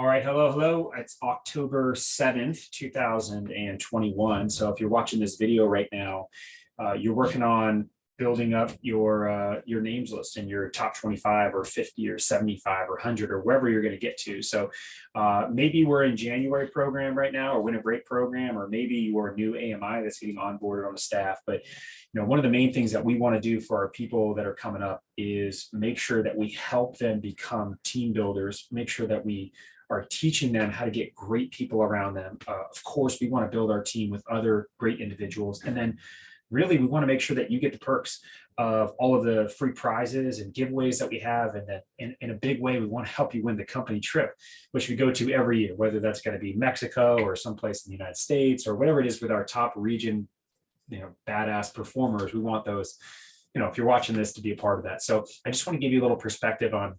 All right, hello. It's October 7th, 2021. So if you're watching this video right now, you're working on building up your names list in your top 25 or 50 or 75 or 100 or wherever you're going to get to. So maybe we're in January program right now or winter break program, or maybe you're a new AMI that's getting onboarded on the staff. But one of the main things that we want to do for our people that are coming up is make sure that we help them become team builders, make sure that we are teaching them how to get great people around them. Of course, we want to build our team with other great individuals. And then really, we want to make sure that you get the perks of all of the free prizes and giveaways that we have. And that in a big way, we want to help you win the company trip, which we go to every year, whether that's going to be Mexico or someplace in the United States or whatever it is with our top region, badass performers. We want those, if you're watching this, to be a part of that. So I just want to give you a little perspective on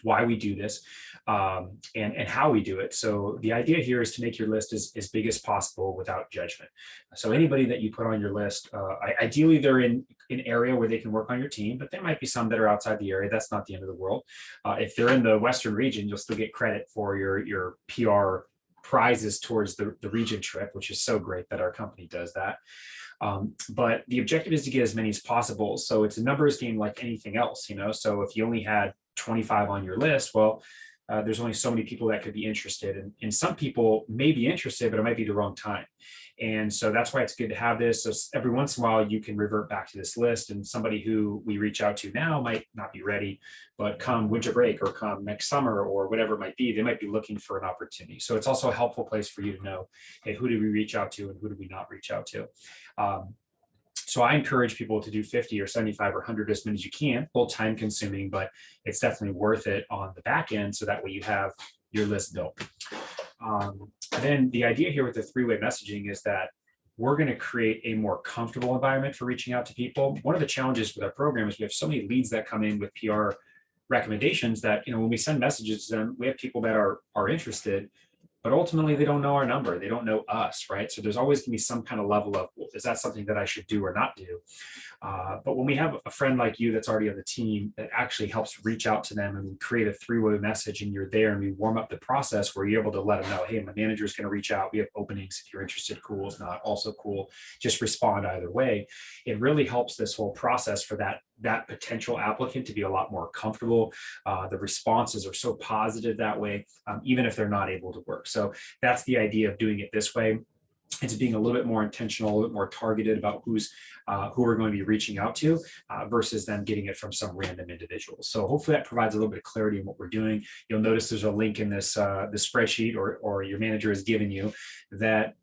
why we do this and how we do it. So the idea here is to make your list as big as possible without judgment. So anybody that you put on your list, ideally they're in an area where they can work on your team, but there might be some that are outside the area. That's not the end of the world. If they're in the Western region, you'll still get credit for your PR prizes towards the region trip, which is so great that our company does that. But the objective is to get as many as possible. So it's a numbers game like anything else, so if you only had 25 on your list, well, there's only so many people that could be interested, and some people may be interested, but it might be the wrong time. And so that's why it's good to have this. So every once in a while, you can revert back to this list, and somebody who we reach out to now might not be ready, but come winter break or come next summer or whatever it might be, they might be looking for an opportunity. So it's also a helpful place for you to know, hey, who did we reach out to and who did we not reach out to? So I encourage people to do 50 or 75 or 100 as many as you can. A little time consuming, but it's definitely worth it on the back end. So that way you have your list built. Then the idea here with the three-way messaging is that we're going to create a more comfortable environment for reaching out to people. One of the challenges with our program is we have so many leads that come in with PR recommendations that, when we send messages to them, we have people that are interested, but ultimately they don't know our number. They don't know us, right? So there's always going to be some kind of level of, well, is that something that I should do or not do? But when we have a friend like you that's already on the team that actually helps reach out to them, and we create a three-way message and you're there and we warm up the process where you're able to let them know, hey, my manager is going to reach out. We have openings. If you're interested, cool. If not, also cool. Just respond either way. It really helps this whole process for that potential applicant to be a lot more comfortable. The responses are so positive that way, even if they're not able to work. So that's the idea of doing it this way. It's being a little bit more intentional, a little bit more targeted about who we're going to be reaching out to versus them getting it from some random individual. So hopefully that provides a little bit of clarity in what we're doing. You'll notice there's a link in this the spreadsheet or your manager has given you that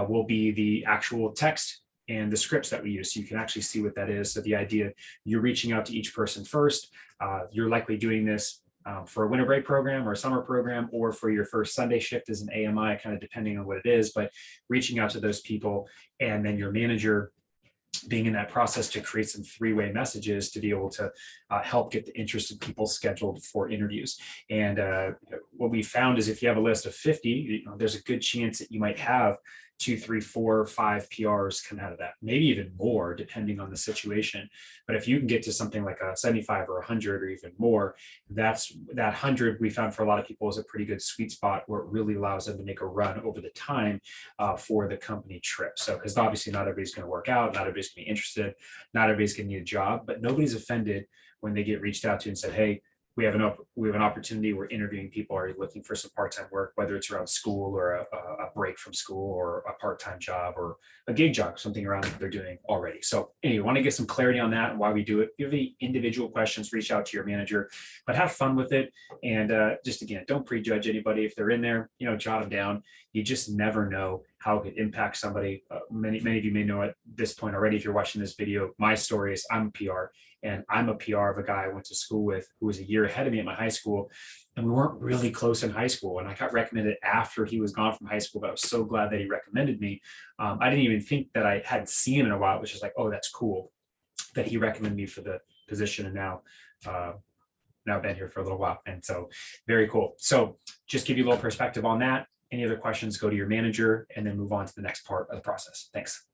will be the actual text and the scripts that we use. So you can actually see what that is. So the idea, you're reaching out to each person first. You're likely doing this for a winter break program or a summer program, or for your first Sunday shift as an AMI, kind of depending on what it is, but reaching out to those people, and then your manager being in that process to create some three-way messages to be able to help get the interested people scheduled for interviews. And what we found is if you have a list of 50, there's a good chance that you might have 2, 3, 4, 5 PRs come out of that, maybe even more depending on the situation. But if you can get to something like a 75 or 100 or even more, that 100 we found for a lot of people is a pretty good sweet spot where it really allows them to make a run over the time for the company trip. So because obviously not everybody's going to work out, not everybody's going to be interested, not everybody's going to need a job, but nobody's offended when they get reached out to and said, hey, we have an opportunity. We're interviewing people are looking for some part-time work, whether it's around school or a break from school or a part-time job or a gig job, something around that they're doing already. So anyway, want to get some clarity on that and why we do it. If you have any individual questions, reach out to your manager, but have fun with it. And just again, don't prejudge anybody. If they're in there, jot them down. You just never know how it could impact somebody. Many of you may know at this point already, if you're watching this video, my story is I'm a PR, and I'm a PR of a guy I went to school with who was a year ahead of me at my high school. And we weren't really close in high school. And I got recommended after he was gone from high school, but I was so glad that he recommended me. I didn't even think that I hadn't seen him in a while. It was just like, oh, that's cool that he recommended me for the position. And now been here for a little while. And so very cool. So just give you a little perspective on that. Any other questions, go to your manager and then move on to the next part of the process. Thanks.